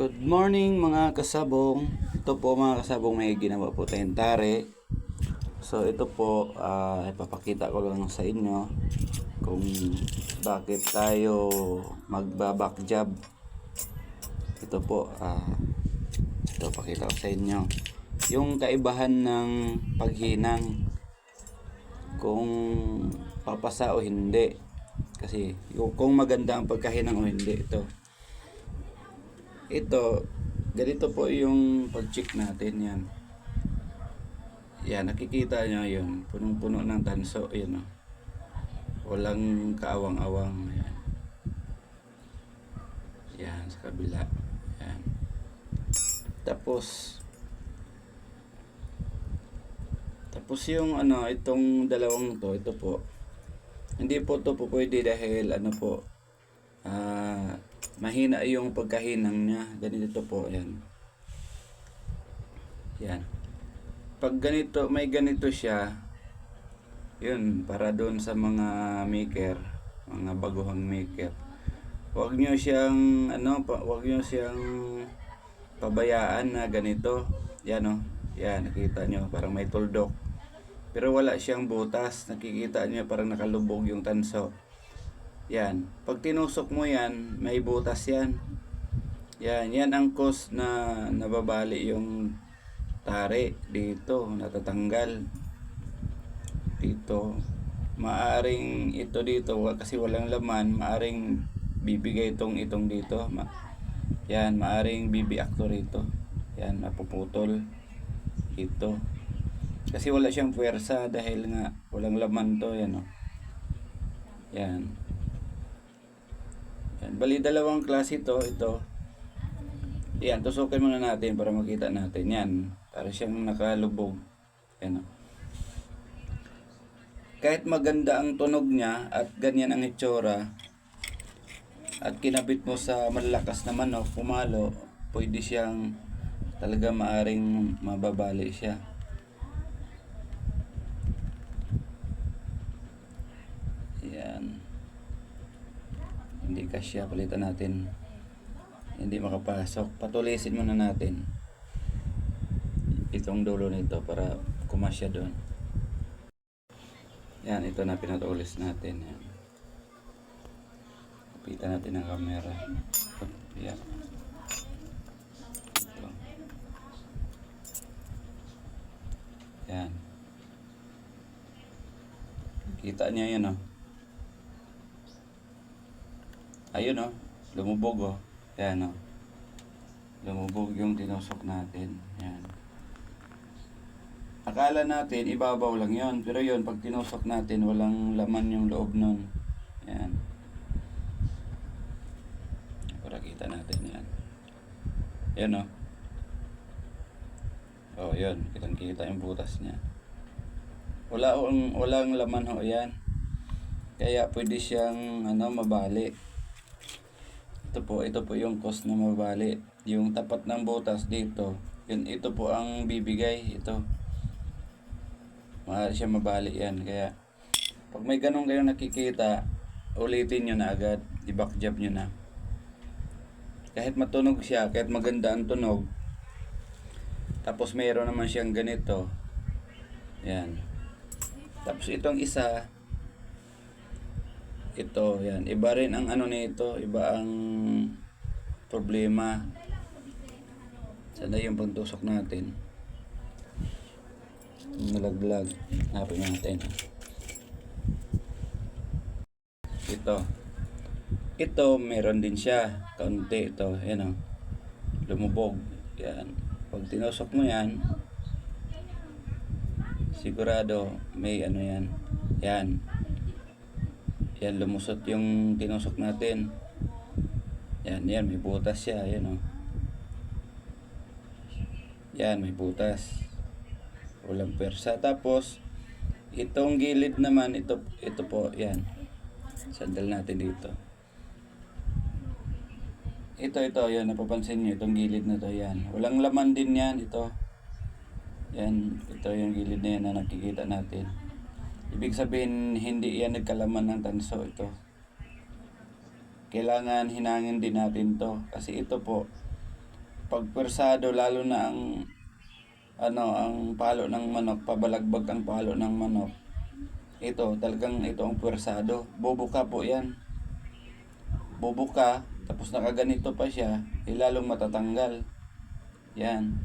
Good morning mga kasabong. Ito po mga kasabong, may ginawa po tayong tare. So ito po, ipapakita ko lang sa inyo kung bakit tayo magbaback jab. Ito po, ito pakita ko sa inyo yung kaibahan ng paghinang, kung papasa o hindi. Kasi kung maganda ang pagkahinang o hindi. Ito, ganito po yung pag-check natin yan. Yan, nakikita nyo yun. Punong-puno ng tanso. Yan, oh. Walang kaawang-awang. Yan. Yan, sa kabila. Yan. Tapos yung itong dalawang to, ito po. Hindi po to po pwede dahil mahina yung pagkahinang niya. Ganito po, yan. Yan. Pag ganito, may ganito siya, yun, para doon sa mga maker, mga baguhang maker. Huwag nyo siyang, huwag nyo siyang pabayaan na ganito. Yan, oh. Yan, nakita nyo, parang may tuldok. Pero wala siyang butas. Nakikita nyo, parang nakalubog yung tanso. Yan. Pag tinusok mo yan, may butas yan. Yan. Yan ang cause na nababali yung tare dito. Natatanggal. Dito. Maaring ito dito, kasi walang laman, maaring bibigay itong dito. Yan. Maaring bibiakto rito. Yan. Mapuputol. Dito. Kasi wala siyang puwersa dahil nga walang laman to. Yan, oh. Yan. Yan. Bali dalawang klase ito. Yan, tusukin muna natin para makita natin. Yan, para siyang nakalubog. Yan, oh. Kahit maganda ang tunog niya at ganyan ang itsura, at kinabit mo sa malakas na manok, pumalo, pwede siyang talaga maaring mababali siya. Yan. Hindi kasya, palitan natin. Hindi makapasok. Patulisin muna natin itong dulo nito para kumasya doon. Yan, ito na pinatulis natin. Yan. Kapitan natin ang camera. Yan. Ito. Yan. Kita niya yan, oh. Ayun, oh. Lumubog, oh. Yan, oh. Lumubog yung tinusok natin. Yan. Akala natin ibabaw lang yon, pero yun, pag tinusok natin, walang laman yung loob nun. Yan. Para kita natin yan. Yan, oh. Oh, yun. Kitang-kita yung butas niya. Walang laman, ho, yan. Kaya pwede siyang mabali. Ito po yung cause na mabali. Yung tapat ng butas dito, ito po ang bibigay. Ito. Maaari siya mabali yan. Kaya pag may ganun kayong nakikita, ulitin nyo na agad. I-back jab nyo na. Kahit matunog siya, kahit maganda ang tunog, tapos mayroon naman siyang ganito. Yan. Tapos itong isa, ito, yan. Iba rin ang nito, iba ang problema. Sana yung pagtusok natin. Nalaglag. Hanapin natin. Ito, meron din siya. Kaunti ito. Yan, oh. Lumubog. Yan. Pag tinusok mo yan, sigurado may yan. Yan. Yan, lumusot yung tinusok natin. Yan, may butas siya. Yan, oh. Yan, may butas. Walang persa. Tapos, itong gilid naman, ito po, yan. Sandal natin dito. Ito, yan, napapansin nyo, itong gilid na to, yan. Walang laman din yan, ito. Yan, ito yung gilid na yan na nakikita natin. Ibig sabihin, hindi yan nagkalaman ng tanso, ito. Kailangan hinangin din natin to. Kasi ito po, pag pwersado, lalo na ang ang palo ng manok, pabalagbag ang palo ng manok. Ito, talagang ito ang pwersado. Bubuka po yan. Bubuka, tapos nakaganito pa siya, lalong matatanggal. Yan.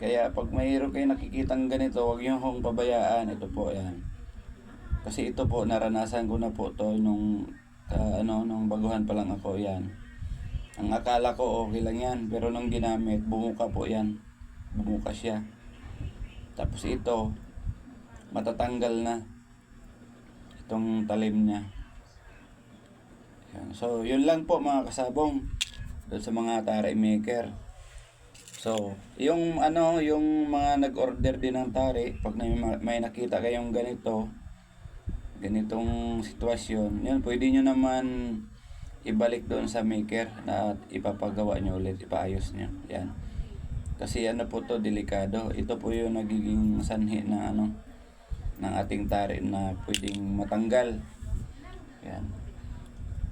Kaya pag mayroon kayo nakikitang ganito, huwag nyo hong pabayaan. Ito po, yan. Kasi ito po, naranasan ko na po to nung, nung baguhan pa lang ako, yan. Ang akala ko okay lang yan, pero nung ginamit, bumuka po yan. Bumuka siya. Tapos ito, matatanggal na itong talim niya. Yan. So, yun lang po mga kasabong doon sa mga tare maker. So, yung yung mga nag-order din ng tare, pag may nakita kayong ganitong sitwasyon, yun, pwede nyo naman ibalik doon sa maker na ipapagawa nyo ulit, ipaayos nyo. Yan. Kasi po to, delikado. Ito po yung nagiging sanhi na ng ating tare na pwedeng matanggal. Yan.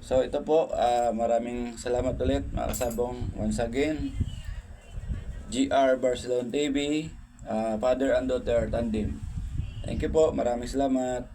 So ito po, maraming salamat ulit mga kasabong. Once again, GR Barcelona TV, Father and Daughter Tandem. Thank you po, maraming salamat.